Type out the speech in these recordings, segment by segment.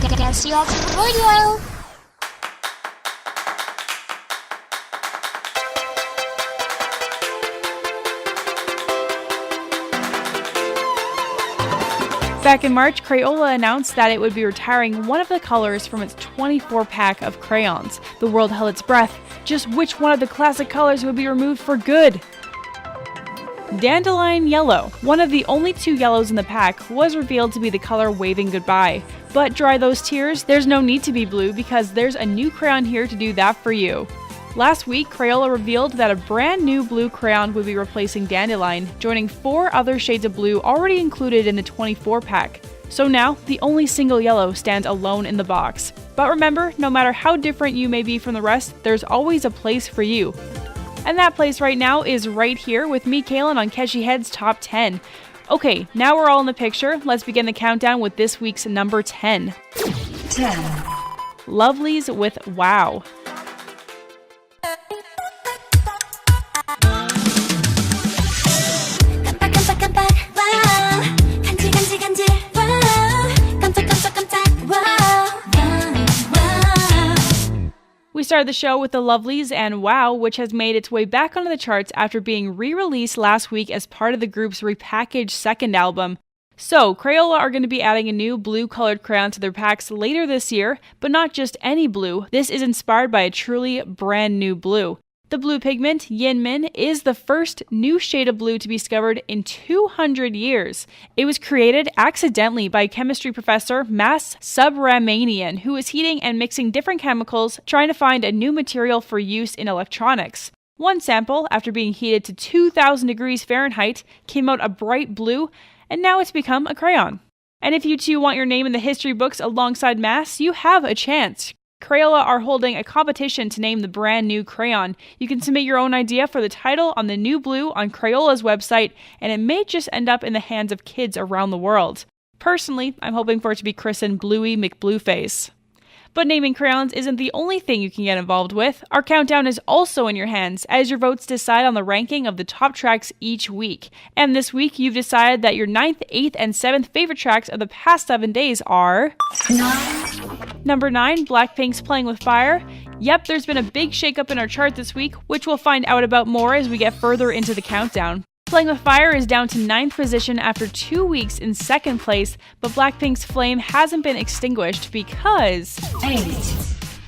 Keshi Heads Radio. Back in March, Crayola announced that it would be retiring one of the colors from its 24-pack of crayons. The world held its breath. Just which one of the classic colors would be removed for good? Dandelion Yellow, one of the only 2 yellows in the pack, was revealed to be the color waving goodbye. But dry those tears, there's no need to be blue because there's a new crayon here to do that for you. Last week, Crayola revealed that a brand new blue crayon would be replacing Dandelion, joining 4 other shades of blue already included in the 24-pack. So now, the only single yellow stands alone in the box. But remember, no matter how different you may be from the rest, there's always a place for you. And that place right now is right here with me, Kaylin, on Keshi Heads Top 10. Okay, now we're all in the picture, let's begin the countdown with this week's number 10. 10. Lovelies with Wow. We started the show with the Lovelies and Wow, which has made its way back onto the charts after being re-released last week as part of the group's repackaged second album. So, Crayola are going to be adding a new blue-colored crayon to their packs later this year, but not just any blue. This is inspired by a truly brand new blue. The blue pigment, Yin Min, is the first new shade of blue to be discovered in 200 years. It was created accidentally by chemistry professor Mas Subramanian, who was heating and mixing different chemicals, trying to find a new material for use in electronics. One sample, after being heated to 2,000 degrees Fahrenheit, came out a bright blue, and now it's become a crayon. And if you too want your name in the history books alongside Mas, you have a chance. Crayola are holding a competition to name the brand new crayon. You can submit your own idea for the title on the new blue on Crayola's website, and it may just end up in the hands of kids around the world. Personally, I'm hoping for it to be christened Bluey McBlueface. But naming crayons isn't the only thing you can get involved with. Our countdown is also in your hands, as your votes decide on the ranking of the top tracks each week. And this week, you've decided that your 9th, 8th, and 7th favorite tracks of the past 7 days are... 9. Number 9, Blackpink's Playing With Fire. Yep, there's been a big shakeup in our chart this week, which we'll find out about more as we get further into the countdown. Playing With Fire is down to 9th position after 2 weeks in 2nd place, but Blackpink's flame hasn't been extinguished because... 8.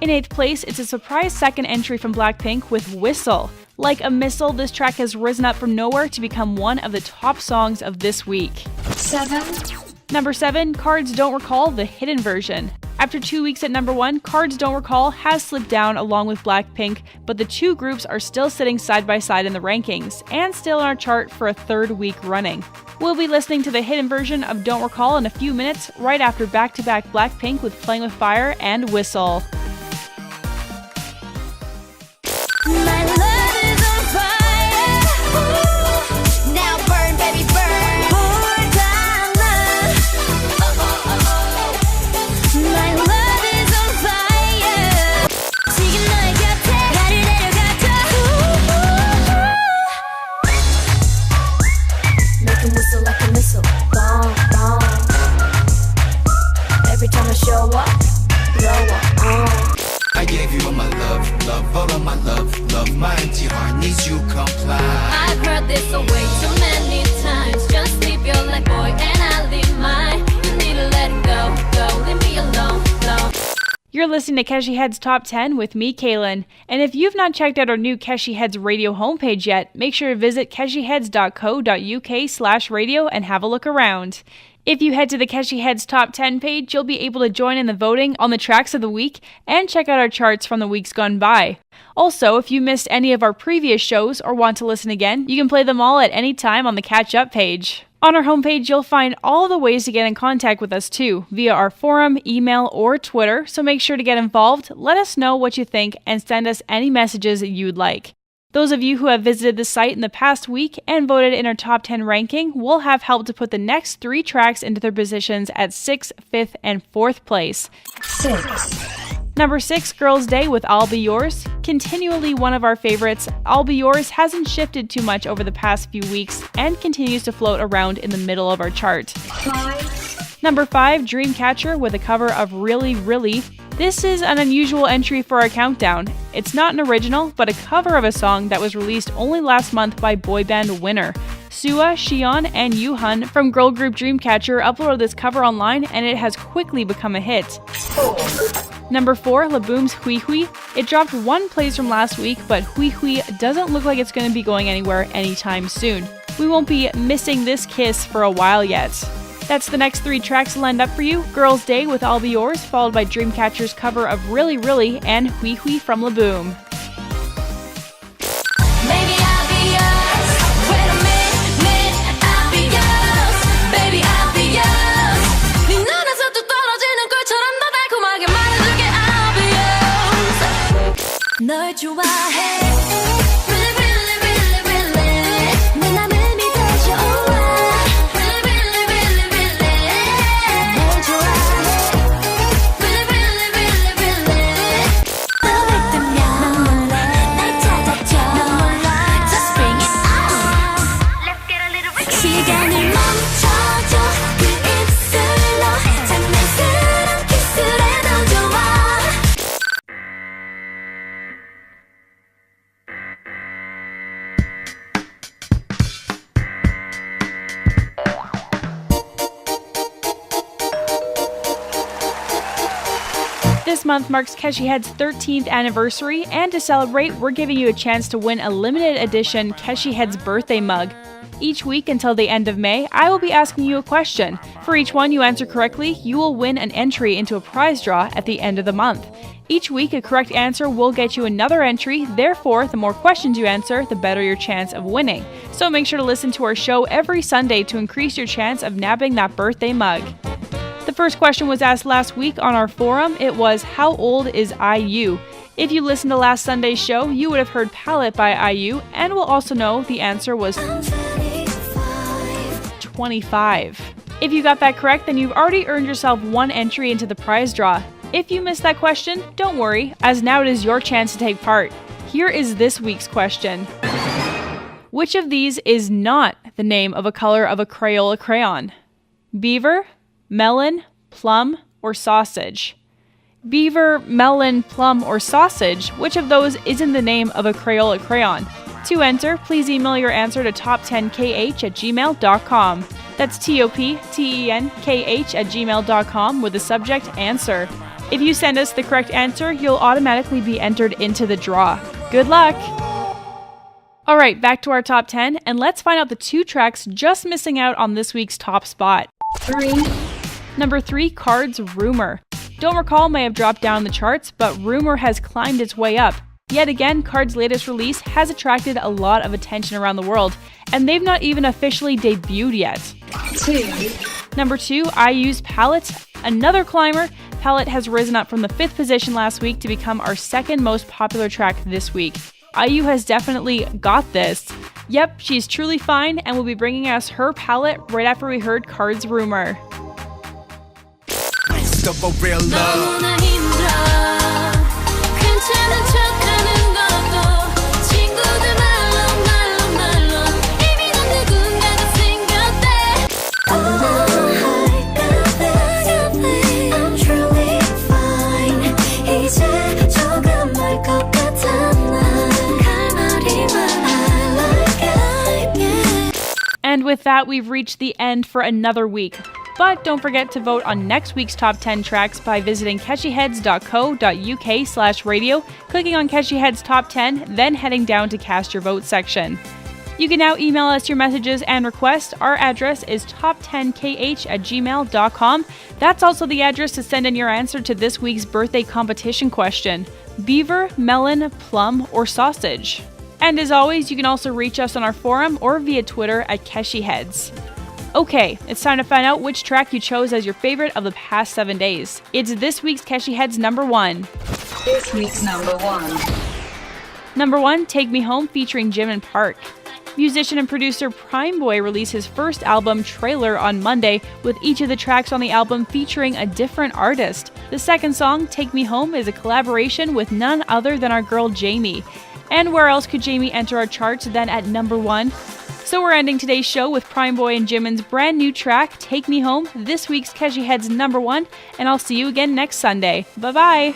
In 8th place, it's a surprise second entry from Blackpink with Whistle. Like a missile, this track has risen up from nowhere to become one of the top songs of this week. 7. Number 7, Cards Don't Recall, the hidden version. After 2 weeks at number 1, Cards Don't Recall has slipped down along with Blackpink, but the two groups are still sitting side by side in the rankings, and still on our chart for a 3rd week running. We'll be listening to the hidden version of Don't Recall in a few minutes, right after back-to-back Blackpink with Playing With Fire and Whistle. I gave you all my love, all of my love, my empty heart needs you comply. I've heard this way too many times. Just live your life, boy, and I'll live mine. You need to let it go, leave me alone. You're listening to Keshi Heads Top 10 with me, Kaylin. And if you've not checked out our new Keshi Heads radio homepage yet, make sure to visit keshiheads.co.uk/radio and have a look around. If you head to the Keshi Heads Top 10 page, you'll be able to join in the voting on the tracks of the week and check out our charts from the weeks gone by. Also, if you missed any of our previous shows or want to listen again, you can play them all at any time on the Catch Up page. On our homepage, you'll find all the ways to get in contact with us too, via our forum, email, or Twitter, so make sure to get involved, let us know what you think, and send us any messages that you'd like. Those of you who have visited the site in the past week and voted in our top 10 ranking will have helped to put the next 3 tracks into their positions at 6th, 5th, and 4th place. 6. Number 6, Girls' Day with I'll Be Yours. Continually one of our favorites, I'll Be Yours hasn't shifted too much over the past few weeks and continues to float around in the middle of our chart. 5. Number 5, Dreamcatcher with a cover of Really Really. This is an unusual entry for our countdown. It's not an original, but a cover of a song that was released only last month by boy band Winner. Sua, Xion, and Yuhun from girl group Dreamcatcher uploaded this cover online and it has quickly become a hit. Number 4, Laboom's Hui Hui. It dropped 1 place from last week, but Hui Hui doesn't look like it's going to be going anywhere anytime soon. We won't be missing this kiss for a while yet. That's the next 3 tracks lined up for you. Girls' Day with I'll Be Yours, followed by Dreamcatcher's cover of Really Really and Hui Hui from Laboom. Baby, I'll be yours. Wait a minute, I'll be yours. Baby, I'll be yours. 네 눈에서 뚝 떨어지는 꿀처럼 더 달콤하게 말해줄게. I'll be yours. 널 좋아해. Really, really, really, really. 내 맘을 믿어줘. Really, really, really, really. 널 좋아해. Really, really, really, really. 너를 뜨면 날 찾아줘. Just bring it on. Let's get a little risky. 시간을 멈춰줘. 그 입술로 장난스러운 키스를 해도 좋아. This month marks Keshi Heads' 13th anniversary, and to celebrate, we're giving you a chance to win a limited edition Keshi Heads birthday mug. Each week until the end of May, I will be asking you a question. For each one you answer correctly, you will win an entry into a prize draw at the end of the month. Each week, a correct answer will get you another entry, therefore, the more questions you answer, the better your chance of winning. So make sure to listen to our show every Sunday to increase your chance of nabbing that birthday mug. The first question was asked last week on our forum. It was, how old is IU? If you listened to last Sunday's show, you would have heard Palette by IU, and will also know the answer was 25. If you got that correct, then you've already earned yourself 1 entry into the prize draw. If you missed that question, don't worry, as now it is your chance to take part. Here is this week's question. Which of these is not the name of a color of a Crayola crayon? Beaver, melon, plum, or sausage? Beaver, melon, plum, or sausage, which of those isn't the name of a Crayola crayon? To enter, please email your answer to top10kh@gmail.com. That's toptenkh@gmail.com with the subject answer. If you send us the correct answer, you'll automatically be entered into the draw. Good luck! Alright, back to our top 10, and let's find out the 2 tracks just missing out on this week's top spot. 3, Number 3, Cards Rumor. Don't Recall may have dropped down the charts, but Rumor has climbed its way up. Yet again, Card's latest release has attracted a lot of attention around the world, and they've not even officially debuted yet. 2, Number 2, IU's Palette. Another climber, Palette has risen up from the 5th position last week to become our 2nd most popular track this week. IU has definitely got this. Yep, she's truly fine and will be bringing us her Palette right after we heard Cards Rumor. Double real love. 너무나 힘들어. 괜찮은 척하는 것도 친구들 말로 이미 넌 누군가가 생겼대. I'm truly fine. 이제 조금 멀 것 같아 난 할 말이만 I like it. And with that, we've reached the end for another week. But don't forget to vote on next week's top 10 tracks by visiting keshiheads.co.uk/radio, clicking on Keshi Heads Top 10, then heading down to cast your vote section. You can now email us your messages and requests. Our address is top10kh@gmail.com. That's also the address to send in your answer to this week's birthday competition question. Beaver, melon, plum, or sausage? And as always, you can also reach us on our forum or via Twitter at Keshi Heads. Okay, it's time to find out which track you chose as your favorite of the past 7 days. It's this week's Keshi Heads number 1. this week's number 1. Number 1, Take Me Home featuring Jim and Park. Musician and producer Prime Boy released his first album, Trailer, on Monday, with each of the tracks on the album featuring a different artist. The second song, Take Me Home, is a collaboration with none other than our girl Jamie. And where else could Jamie enter our charts than at number 1? So we're ending today's show with Prime Boy and Jimin's brand new track, Take Me Home, this week's Keshi Heads #1, and I'll see you again next Sunday. Bye-bye!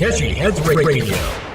Keshi Heads Radio.